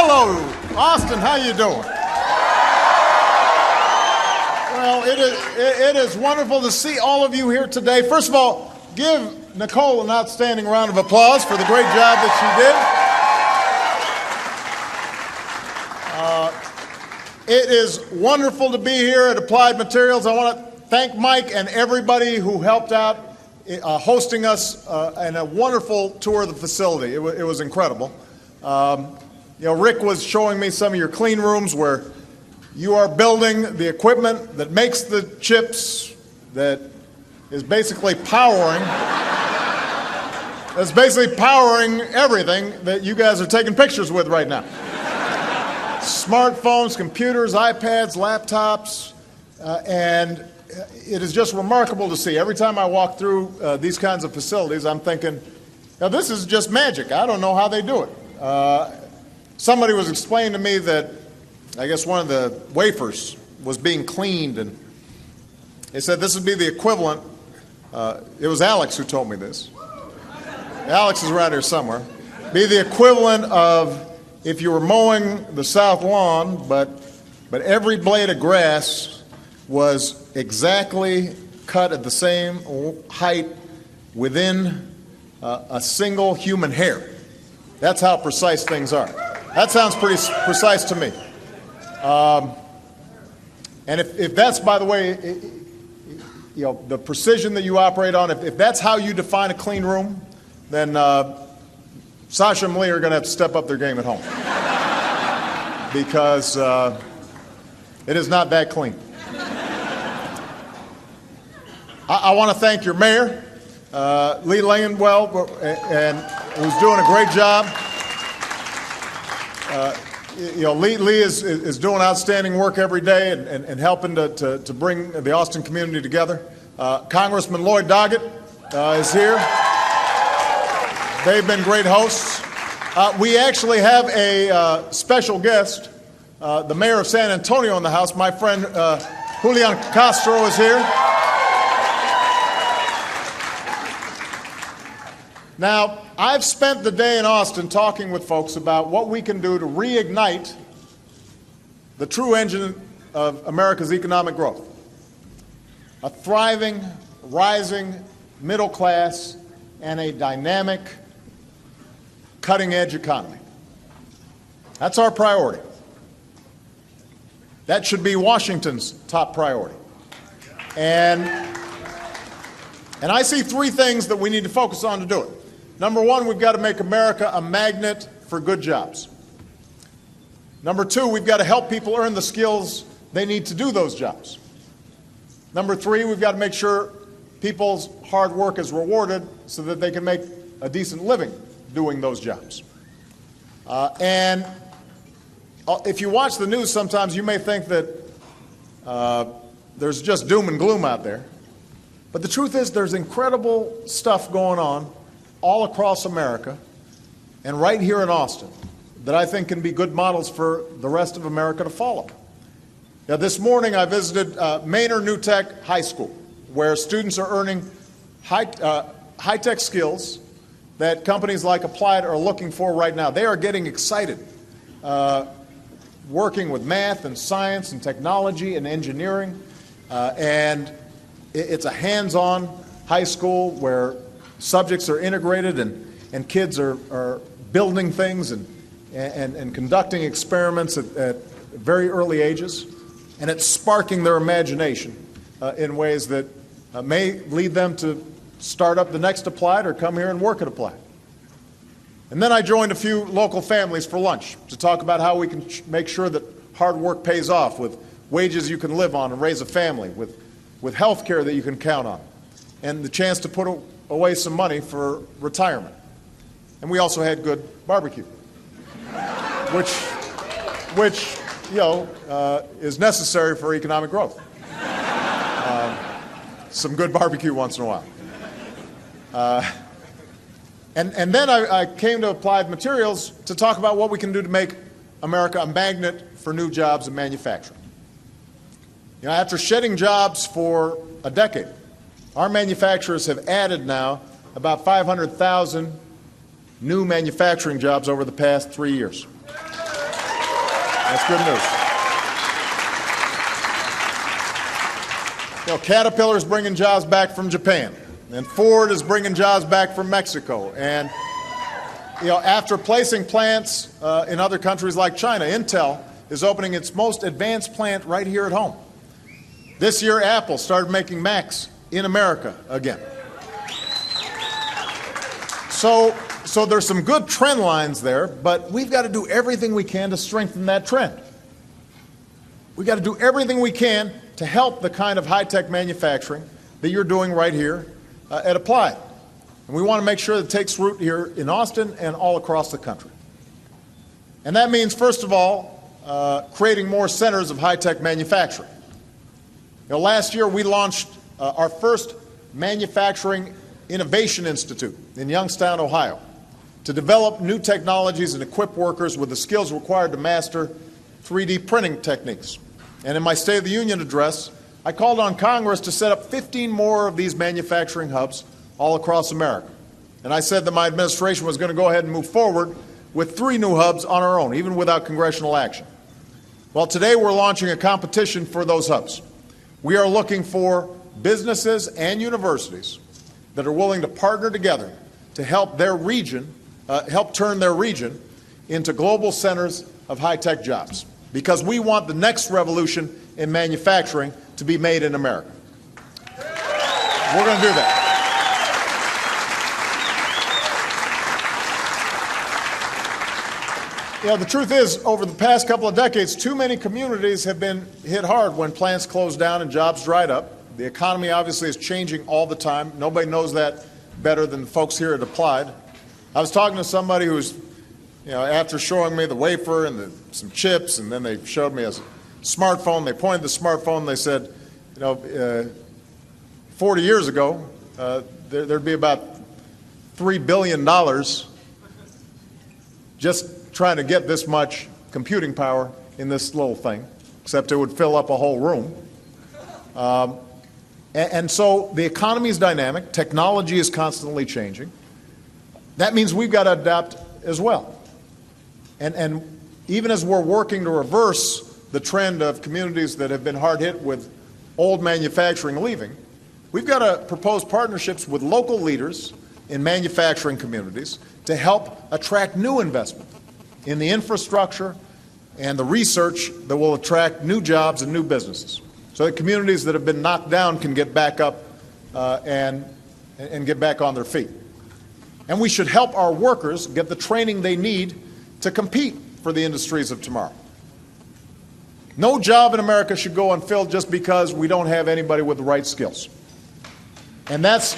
Hello, Austin. How you doing? Well, it is wonderful to see all of you here today. First of all, give Nicole an outstanding round of applause for the great job that she did. It is wonderful to be here at Applied Materials. I want to thank Mike and everybody who helped out hosting us in a wonderful tour of the facility. It was incredible. Rick was showing me some of your clean rooms where you are building the equipment that makes the chips that is basically powering everything that you guys are taking pictures with right now. Smartphones, computers, iPads, laptops, and it is just remarkable to see. Every time I walk through these kinds of facilities, I'm thinking, now this is just magic. I don't know how they do it. Somebody was explaining to me that I guess one of the wafers was being cleaned, and they said this would be the equivalent. It was Alex who told me this. Alex is around here somewhere. Be the equivalent of if you were mowing the south lawn, but every blade of grass was exactly cut at the same height within a single human hair. That's how precise things are. That sounds pretty precise to me. And if that's, by the way, the precision that you operate on, if that's how you define a clean room, then Sasha and Lee are going to have to step up their game at home. Because it is not that clean. I want to thank your mayor, Lee Langenwell, and who's doing a great job. Lee is doing outstanding work every day and helping to bring the Austin community together. Congressman Lloyd Doggett is here. They've been great hosts. We actually have a special guest, the mayor of San Antonio in the house. My friend Julian Castro is here. Now, I've spent the day in Austin talking with folks about what we can do to reignite the true engine of America's economic growth. A thriving, rising middle class and a dynamic, cutting-edge economy. That's our priority. That should be Washington's top priority. And I see three things that we need to focus on to do it. Number one, we've got to make America a magnet for good jobs. Number two, we've got to help people earn the skills they need to do those jobs. Number three, we've got to make sure people's hard work is rewarded so that they can make a decent living doing those jobs. And if you watch the news sometimes, you may think that there's just doom and gloom out there. But the truth is there's incredible stuff going on all across America and right here in Austin that I think can be good models for the rest of America to follow. Now, this morning I visited Maynard New Tech High School, where students are earning high-tech skills that companies like Applied are looking for right now. They are getting excited working with math and science and technology and engineering, and it's a hands-on high school where subjects are integrated and kids are building things and conducting experiments at very early ages, and it's sparking their imagination in ways that may lead them to start up the next Applied or come here and work at Applied. And then I joined a few local families for lunch to talk about how we can make sure that hard work pays off with wages you can live on and raise a family, with health care that you can count on, and the chance to put away some money for retirement. And we also had good barbecue, which is necessary for economic growth. Some good barbecue once in a while. And then I came to Applied Materials to talk about what we can do to make America a magnet for new jobs in manufacturing. After shedding jobs for a decade, our manufacturers have added now about 500,000 new manufacturing jobs over the past 3 years. That's good news. You know, Caterpillar is bringing jobs back from Japan, and Ford is bringing jobs back from Mexico. And you know, after placing plants in other countries like China, Intel is opening its most advanced plant right here at home. This year, Apple started making Macs in America again. So there's some good trend lines there, but we've got to do everything we can to strengthen that trend. We've got to do everything we can to help the kind of high-tech manufacturing that you're doing right here at Applied. And we want to make sure that it takes root here in Austin and all across the country. And that means, first of all, creating more centers of high-tech manufacturing. You know, last year we launched our first Manufacturing Innovation Institute in Youngstown, Ohio, to develop new technologies and equip workers with the skills required to master 3D printing techniques. And in my State of the Union address, I called on Congress to set up 15 more of these manufacturing hubs all across America. And I said that my administration was going to go ahead and move forward with 3 new hubs on our own, even without congressional action. Well, today we're launching a competition for those hubs. We are looking for businesses and universities that are willing to partner together to help their region, help turn their region into global centers of high-tech jobs, because we want the next revolution in manufacturing to be made in America. We're going to do that. You know, the truth is, over the past couple of decades, too many communities have been hit hard when plants closed down and jobs dried up. The economy obviously is changing all the time. Nobody knows that better than the folks here at Applied. I was talking to somebody who was, you know, after showing me the wafer and some chips, and then they showed me a smartphone. They pointed the smartphone and they said, you know, 40 years ago, there'd be about $3 billion just trying to get this much computing power in this little thing, except it would fill up a whole room. And so the economy is dynamic. Technology is constantly changing. That means we've got to adapt as well. And even as we're working to reverse the trend of communities that have been hard hit with old manufacturing leaving, we've got to propose partnerships with local leaders in manufacturing communities to help attract new investment in the infrastructure and the research that will attract new jobs and new businesses, so that communities that have been knocked down can get back up and get back on their feet. And we should help our workers get the training they need to compete for the industries of tomorrow. No job in America should go unfilled just because we don't have anybody with the right skills. And that's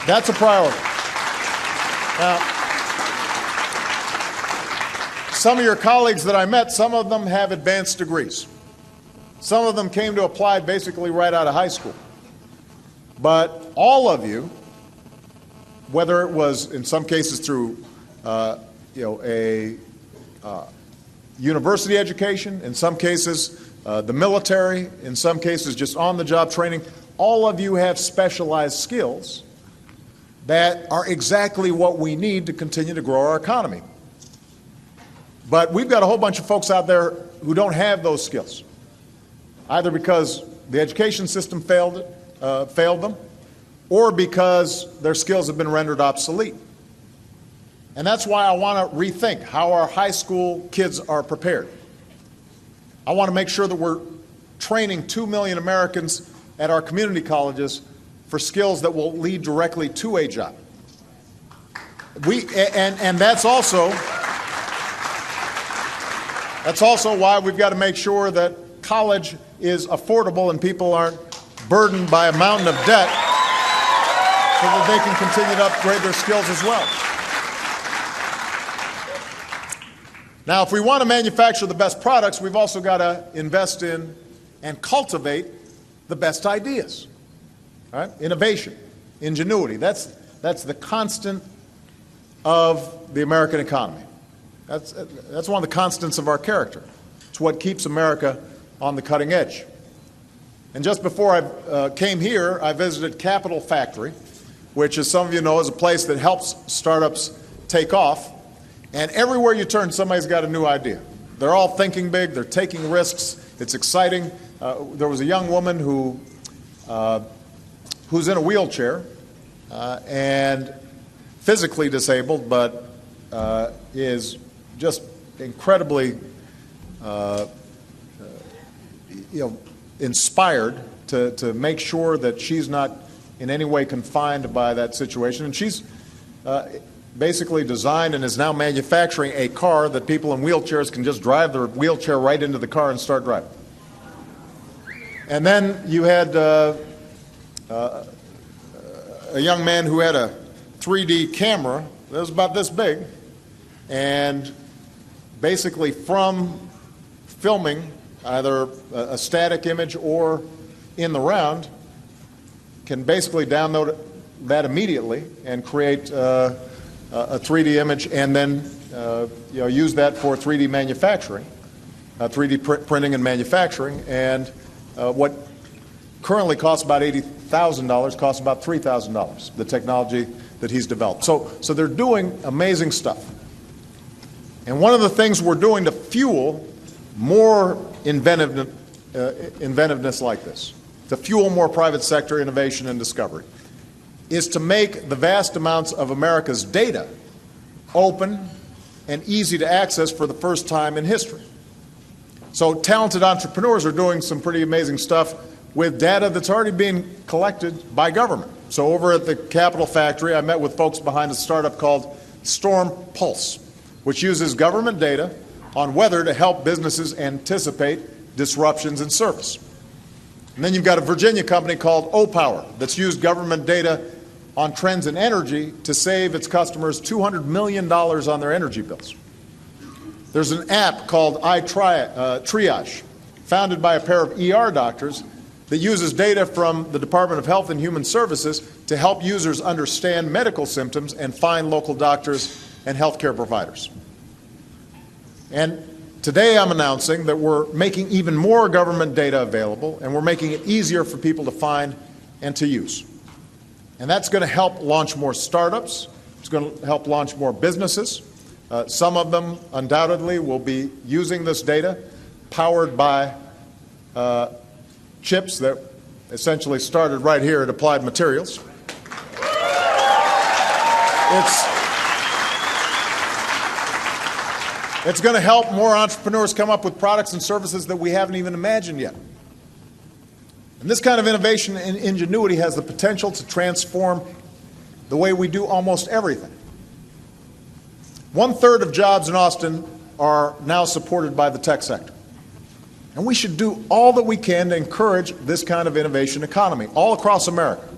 a priority. Now, some of your colleagues that I met, some of them have advanced degrees. Some of them came to Applied basically right out of high school. But all of you, whether it was in some cases through a university education, in some cases the military, in some cases just on-the-job training, all of you have specialized skills that are exactly what we need to continue to grow our economy. But we've got a whole bunch of folks out there who don't have those skills, either because the education system failed them, or because their skills have been rendered obsolete. And that's why I want to rethink how our high school kids are prepared. I want to make sure that we're training 2 million Americans at our community colleges for skills that will lead directly to a job. And that's also why we've got to make sure that college is affordable and people aren't burdened by a mountain of debt, so that they can continue to upgrade their skills as well. Now, if we want to manufacture the best products, we've also got to invest in and cultivate the best ideas. All right? Innovation, ingenuity, that's the constant of the American economy. That's one of the constants of our character. It's what keeps America on the cutting edge. And just before I came here, I visited Capital Factory, which, as some of you know, is a place that helps startups take off. And everywhere you turn, somebody's got a new idea. they're all thinking big, they're taking risks, it's exciting. There was a young woman who's in a wheelchair and physically disabled, but is just incredibly inspired to make sure that she's not in any way confined by that situation. And she's basically designed and is now manufacturing a car that people in wheelchairs can just drive their wheelchair right into the car and start driving. And then you had a young man who had a 3D camera that was about this big, and basically from filming either a static image or in the round, can basically download that immediately and create a 3D image, and then use that for 3D manufacturing, 3D printing and manufacturing. And what currently costs about $80,000 costs about $3,000, the technology that he's developed. So they're doing amazing stuff. And one of the things we're doing to fuel more inventiveness like this, to fuel more private sector innovation and discovery, is to make the vast amounts of America's data open and easy to access for the first time in history. So talented entrepreneurs are doing some pretty amazing stuff with data that's already being collected by government. So over at the Capitol Factory, I met with folks behind a startup called Storm Pulse, which uses government data on weather to help businesses anticipate disruptions in service. And then you've got a Virginia company called O-Power that's used government data on trends in energy to save its customers $200 million on their energy bills. There's an app called iTriage, founded by a pair of ER doctors, that uses data from the Department of Health and Human Services to help users understand medical symptoms and find local doctors and healthcare providers. And today I'm announcing that we're making even more government data available, and we're making it easier for people to find and to use. And that's going to help launch more startups. It's going to help launch more businesses. Some of them undoubtedly will be using this data powered by chips that essentially started right here at Applied Materials. It's going to help more entrepreneurs come up with products and services that we haven't even imagined yet. And this kind of innovation and ingenuity has the potential to transform the way we do almost everything. 1/3 of jobs in Austin are now supported by the tech sector. And we should do all that we can to encourage this kind of innovation economy all across America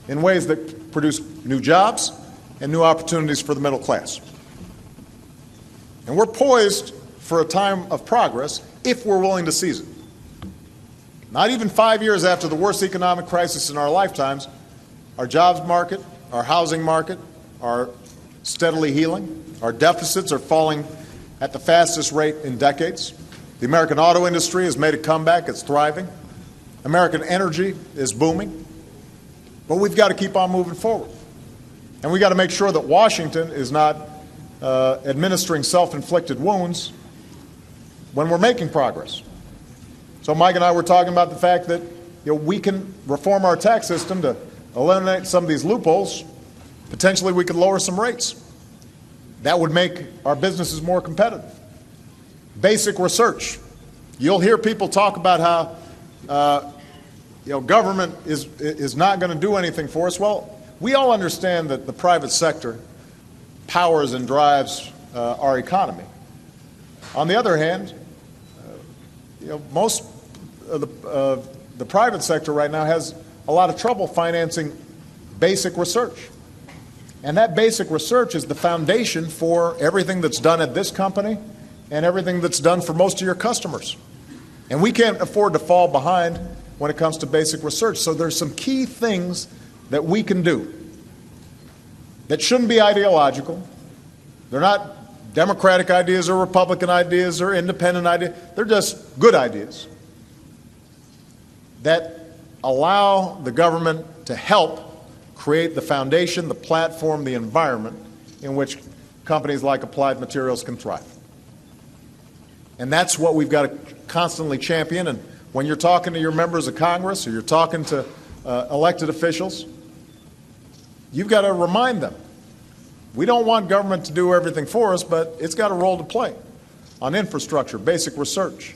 in ways that produce new jobs and new opportunities for the middle class. And we're poised for a time of progress if we're willing to seize it. Not even 5 years after the worst economic crisis in our lifetimes, our jobs market, our housing market are steadily healing. Our deficits are falling at the fastest rate in decades. The American auto industry has made a comeback. It's thriving. American energy is booming. But we've got to keep on moving forward. And we've got to make sure that Washington is not administering self-inflicted wounds when we're making progress. So Mike and I were talking about the fact that we can reform our tax system to eliminate some of these loopholes. Potentially we could lower some rates. That would make our businesses more competitive. Basic research. You'll hear people talk about how government is not going to do anything for us. Well, we all understand that the private sector powers and drives our economy. On the other hand, most of the private sector right now has a lot of trouble financing basic research. And that basic research is the foundation for everything that's done at this company and everything that's done for most of your customers. And we can't afford to fall behind when it comes to basic research. So there's some key things that we can do that shouldn't be ideological. They're not Democratic ideas or Republican ideas or independent ideas. They're just good ideas that allow the government to help create the foundation, the platform, the environment in which companies like Applied Materials can thrive. And that's what we've got to constantly champion. And when you're talking to your members of Congress or you're talking to elected officials, you've got to remind them, we don't want government to do everything for us, but it's got a role to play on infrastructure, basic research,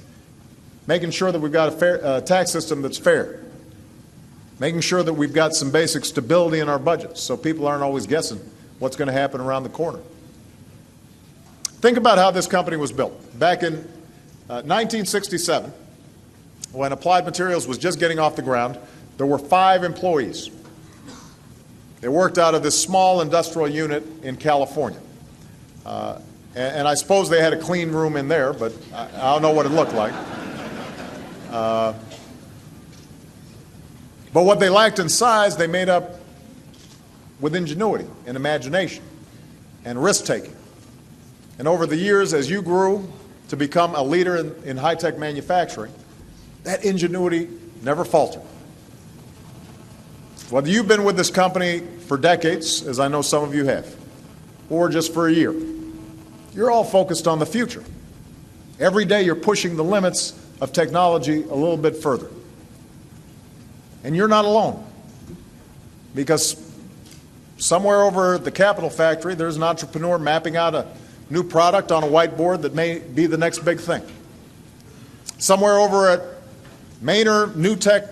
making sure that we've got a fair tax system that's fair, making sure that we've got some basic stability in our budgets so people aren't always guessing what's going to happen around the corner. Think about how this company was built. Back in 1967, when Applied Materials was just getting off the ground, there were 5 employees. They worked out of this small industrial unit in California. And I suppose they had a clean room in there, but I don't know what it looked like. But what they lacked in size, they made up with ingenuity and imagination and risk-taking. And over the years, as you grew to become a leader in high-tech manufacturing, that ingenuity never faltered. Whether you've been with this company for decades, as I know some of you have, or just for a year, you're all focused on the future. Every day you're pushing the limits of technology a little bit further. And you're not alone, because somewhere over at the Capitol factory, there's an entrepreneur mapping out a new product on a whiteboard that may be the next big thing. Somewhere over at Manor New Tech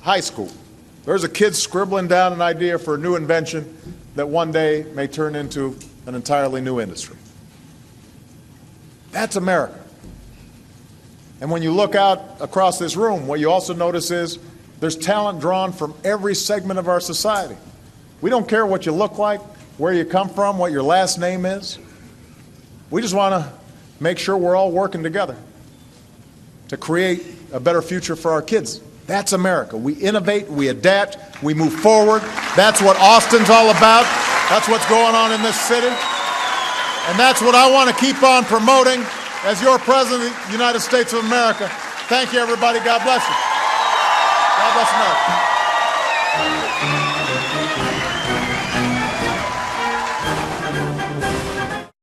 High School, there's a kid scribbling down an idea for a new invention that one day may turn into an entirely new industry. That's America. And when you look out across this room, what you also notice is there's talent drawn from every segment of our society. We don't care what you look like, where you come from, what your last name is. We just want to make sure we're all working together to create a better future for our kids. That's America. We innovate, we adapt, we move forward. That's what Austin's all about. That's what's going on in this city. And that's what I want to keep on promoting as your President of the United States of America. Thank you, everybody. God bless you. God bless America.